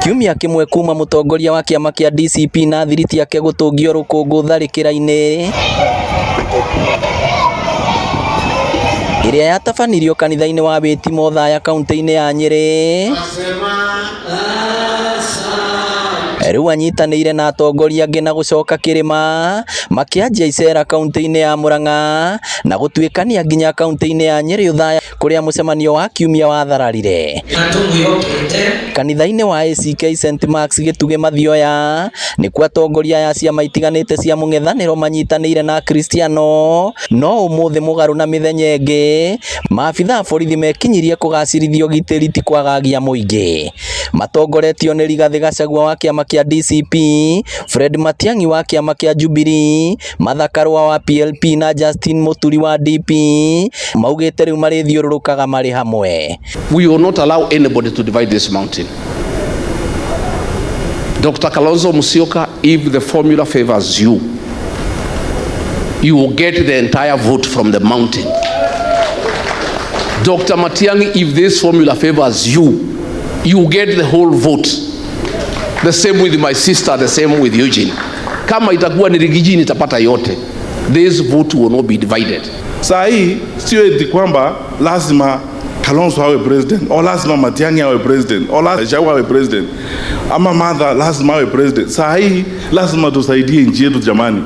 Kiumia kimwe kuma mutongoria wa kiama kia DCP na thiriti yake gutungio rukungu tharikira-ini iria yatabanirio kanitha-ini wa Witimo Thaya kaunti-ini ya Nyeri. Riu anyitanĩire na atongoria angĩ na gucoka kirima makianjia icera kaunti-ini ya Murang'a na gũtuĩkania nginya kaunti-ini ya Nyeri Thaya kuria mucemanio wa kiumia wathararire. Kanitha-ini wa ACK St Marks Gĩtugĩ Mathioya nĩkuo atongoria ya ciama itiganĩte cia mũng'ethanĩro manyitanĩire na Kristiano, no ũmũthĩ mũgarũ na mĩthenya ĩngĩ maabitha borithi mekinyirie kũgacĩrithia ũgitĩri ti kwagagia mũingĩ. Matongoretio nĩ Rigathĩ Gachagua wa kiama kia DCP, Fred Matiang'i wa kiama kia Jubilee, Martha Karua wa PLP na Justin Muturi wa DP maugĩte rĩu marithiũrũrũkaga marĩ hamwe. We will not allow anybody to divide this mountain. Dr. Kalonzo Musyoka, if the formula favors you, you will get the entire vote from the mountain. Dr. Matiang'i, if this formula favors you, you will get the whole vote. The same with my sister, the same with Eugene. Kama itakuwa ni Rigiji nitapata yote. This vote will not be divided. Saa hii sio eti kwamba lazima Kalonzo awe president, o lazima Matiang'i awe president, o lazima Gachagua awe president, ama Martha lazima awe president. Saa hii lazima tusaidie nchi yetu jamani.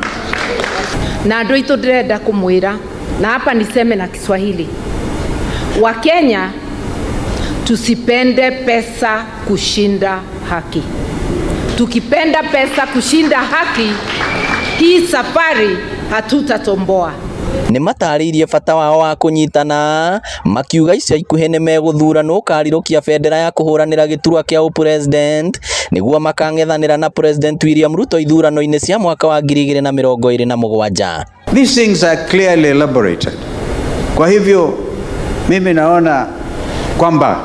Na andũ aitũ ndĩrenda kũmwĩra, na hapa niseme na Kiswahili, Wakenya tusipende pesa kushinda haki. Tukipenda pesa kushinda haki, hii safari hatutatomboa. Nĩ matarĩirie bata wao wa kũnyitana makiuga ica ikuhĩ nĩ megũthuranwo karirũkia bendera ya kũhũranĩra gĩturwa kĩa ũpresident nĩguo makang'ethanĩra na President William Ruto ithurano-inĩ cia mwaka wa 2027. These things are clearly elaborated. Kwa hivyo mimi naona kwamba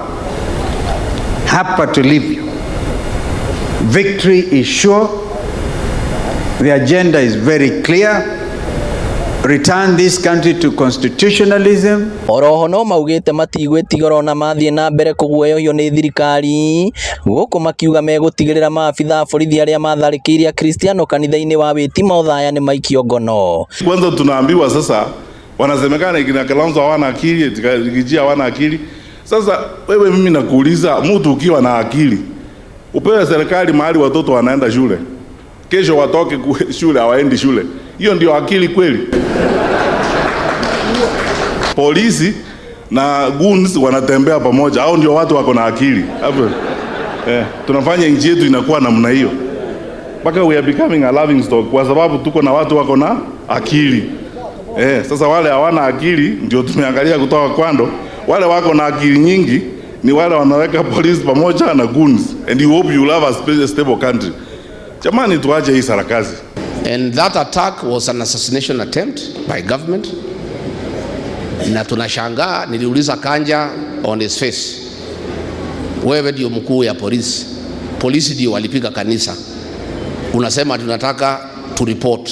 hapa tulivyo, victory is sure. The agenda is very clear. Return this country to constitutionalism. Oroho no maugĩte matigwĩtigĩra na mathiĩ na mbere kũguoyohio nĩ thirikari gũkũ makiuga megũtigĩrĩra maabitha borithi arĩa matharĩkĩire Kristiano kanitha-inĩ wa Witimo Thaya nĩ maikio ngono. Kwanza tunaambiwa sasa wanasemekana ikina Kalonzo hawana akili, Rigiji hawana akili. Sasa wewe mimi nakuuliza, mtu ukiwa na akili upewe serikali mahali watoto wanaenda shule, kesho watoke shule hawaendi shule, hiyo ndio akili kweli? Polisi na goons wanatembea pamoja, hao ndio watu wako na akili hapo? Tunafanya nchi yetu inakuwa namna hiyo mpaka we are becoming a laughing stock kwa sababu tuko na watu wako na akili. Sasa wale hawana akili ndio tumeangalia kutoka kwando. Wale wako na akili nyingi ni wale wanaweka polisi pamoja na goons, and you hope you will have a stable country. Jamani, tuache hii sarakazi. And that attack was an assassination attempt by government. Na tunashangaa, niliuliza Kanja on his face, wewe ndio mkuu ya polisi, polisi ndio walipiga kanisa, unasema tunataka to report.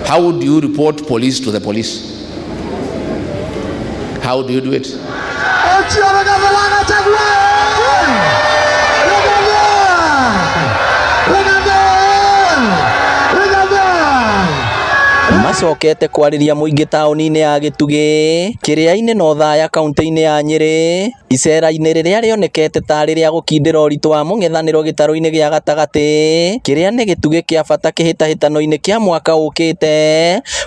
How do you report police to the police? How do you do it? Macokete kwarĩria mũingĩ taũni-inĩ ya Gĩtugĩ kĩrĩa-inĩ no Thaya kaunti-inĩ ya Nyeri icera-inĩ rĩrĩa rĩonekete tarĩ rĩa gũkindĩra ũritũ wa mũng'ethanĩro gĩtarũ-inĩ gĩa gatagatĩ kĩrĩa nĩ gĩtugĩ kĩa bata kĩhĩtahĩtano-inĩ kĩa mwaka ũkĩte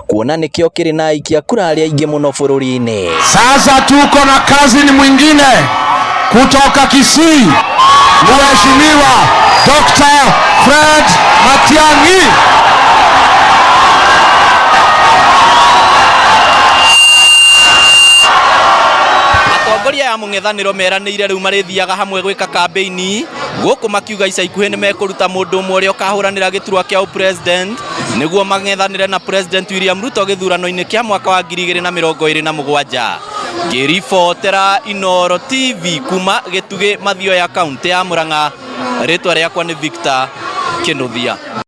kuona nĩkĩo kĩrĩ na aikia kura arĩa aingĩ mũno bũrũri-inĩ. Sasa tuko na kazi ni mwingine kutoka Kisii, Mheshimiwa Dr. Fred Matiang'i. Atongoria ya mũng'ethanĩro meranĩire rĩu marithiaga hamwe gwĩka kambeini gũkũ makiuga ica ikuhĩ nĩ mekũruta mũndũ ũmwe ũrĩa ũkahũranĩra gĩturwa kĩa ũpresident nĩguo mang'ethanĩre na President William Ruto gĩthurano-inĩ kĩa mwaka wa 2027. Ngĩribotera Inooro TV kuma Gĩtugĩ Mathioya kaunti ya Murang'a, rĩtwa rĩakwa nĩ Victor Kĩnuthia.